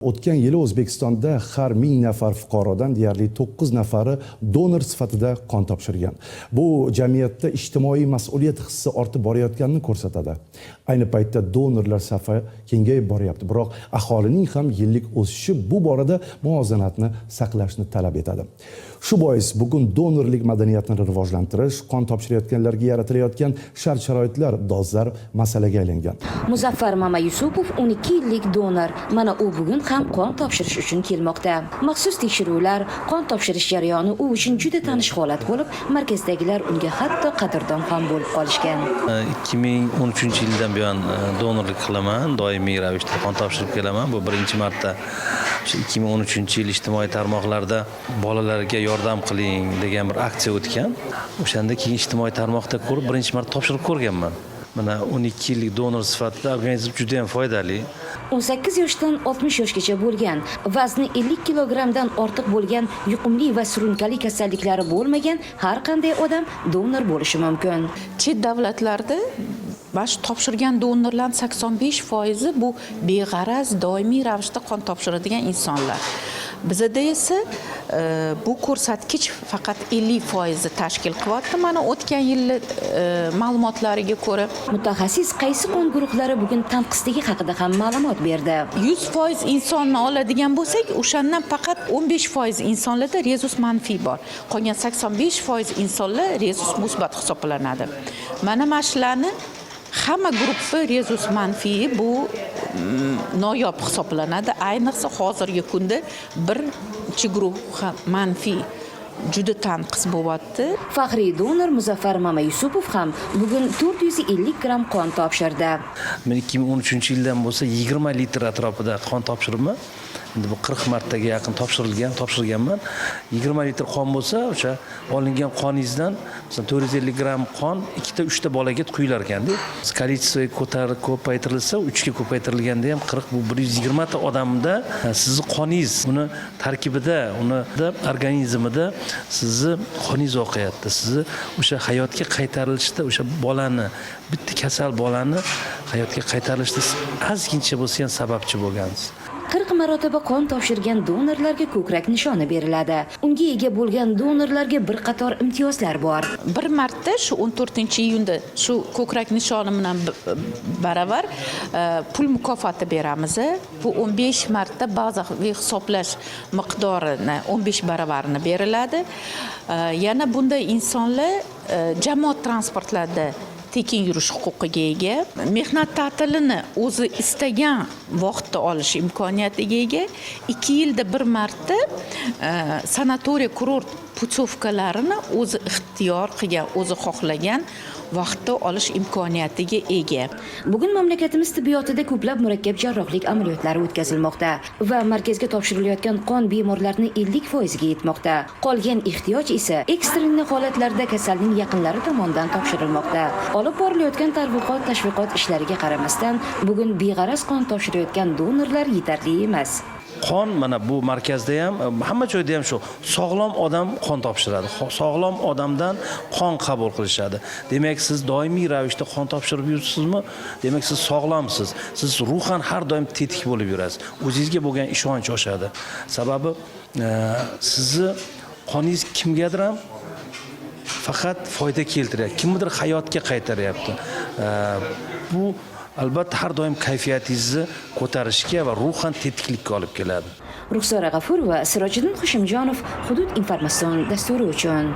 O'tgan yili O'zbekistonda har 1000 nafar fuqarodan deyarli 9 nafari donor sifatida qon topshirgan. Bu jamiyatda ijtimoiy mas'uliyat hissi ortib borayotganini ko'rsatadi. Ayni paytda donorlar safi kengayib boryapti, biroq aholining ham yillik o'sishi bu borada muvozanatni saqlashni talab etadi. Shu bois bugun donorlik madaniyatini rivojlantirish, qon topshirayotganlarga yaratilayotgan shart-sharoitlar dolzarb masalaga aylangan. Muzaffar Mamayusupov 12 yillik donor. Mana u bugun ham qon topshirish uchun kelmoqda. Maxsus tekshiruvlar, qon topshirish jarayoni u uchun juda tanish holat bo'lib, markazdagilar unga hatto qadrdon ham bo'lib qolishgan. 2013-yildan buyon donorlik qilaman, doimiy ravishda qon topshirib kelaman. Bu birinchi marta 2013-yil ijtimoiy tarmoqlarda bolalarga yordam qiling degan bir aksiya o'tgan. O'shanda keyin ijtimoiy tarmoqda ko'rib birinchi marta topshirib ko'rganman. Mana 12 yillik donor sifatida organizm juda ham foydali. 18 yoshdan 60 yoshgacha bo'lgan, vazni 50 kilogramdan ortiq bo'lgan, yuqumli va surunkali kasalliklari bo'lmagan har qanday odam donor bo'lishi mumkin. Chet davlatlarda baş topshirgan donorlarning 85% bu beg'araz, doimiy ravishda qon topshiradigan insonlar. Bizda esa bu ko'rsatkich faqat 50% tashkil qilyapti. Mana o'tgan yil ma'lumotlariga ko'ra, mutaxassis qaysi qon guruhlari bugun tanqisligi haqida ham ma'lumot berdi. 100% insonni oladigan bo'lsak, o'shandan faqat 15% insonlarda rezus manfiy bor. Qolgan 85% insonlar rezus musbat hisoblanadi. Mana shularni hamma gruppa rezus manfiy bu noyob hisoblanadi. Ayniqsa hozirgi kunda birinchi guruh manfiy juda tanqis bo'lyapti. Faxriy donor Muzaffar Mamayusupov ham bugun 450 gram qon topshirdi. Men 2013-yildan bo'lsa 20 litr atrofida qon topshiribman. Endi bu 40 martaga yaqin topshirganman. 20 litr qon bo'lsa, o'sha olingan qoningizdan masalan 450 gram qon 2-3 ta bolaga quyilar ekanda. Kolичество ko'paytirilsa, 3 ga ko'paytirilganda ham 40 bu 120 ta odamda sizning qoningiz, uni tarkibida, uni organizmida sizni qoningiz oqayapti. Sizni o'sha hayotga qaytarilishda o'sha bolani, bitta kasal bolani hayotga qaytarilishda ozgincha bo'lsa ham sababchi bo'lgansiz. 40 marotaba qon topshirgan donorlarga ko'krak nishoni beriladi. Unga ega bo'lgan donorlarga bir qator imtiyozlar bor. Bir marta shu 14-iyunda shu ko'krak nishoni bilan baravar pul mukofoti beramiz. Bu 15 marta bazaviy hisoblash miqdorini 15 baravarini beriladi. Yana bunday insonlar jamoat transportlarida tekin yurish huquqiga ega, mehnat ta'tilini o'zi istagan vaqtda olish imkoniyatiga ega, 2 yilda bir marta sanatoriya kurort putyovkalarini o'zi ixtiyor qilgan, o'zi xohlagan vaqtda olish imkoniyatiga ega. Bugun mamlakatimiz tibbiyotida ko'plab murakkab jarrohlik amaliyotlari o'tkazilmoqda va markazga topshirilayotgan qon bemorlarning 50% ga yetmoqda. Qolgan ehtiyoj esa ekstremniy holatlarda kasalning yaqinlari tomonidan topshirilmoqda. Olib borilayotgan tashviqot ishlariga qaramasdan, bugun beg'araz qon topshirayotgan donorlar yetarli emas. Qon mana bu markazda ham, hamma joyda ham shu sog'lom odam qon topshiradi. Sog'lom odamdan qon qabul qilishadi. Demak, siz doimiy ravishda qon topshirib yursizmi? Demak, siz sog'lomsiz. Siz ruhan har doim tetik bo'lib yurasiz. O'zingizga bo'lgan ishonch oshadi. Sababi sizni qoningiz kimgadir ham faqat foyda keltiryapti. Kimnidir hayotga qaytaryapti. Bu albatta har doim kayfiyatingizni ko'tarishga va ruhan tetiklikka olib keladi. Ruxsora G'afurova, Sirojiddin Xushimjonov, Hudud informatsion dasturi uchun.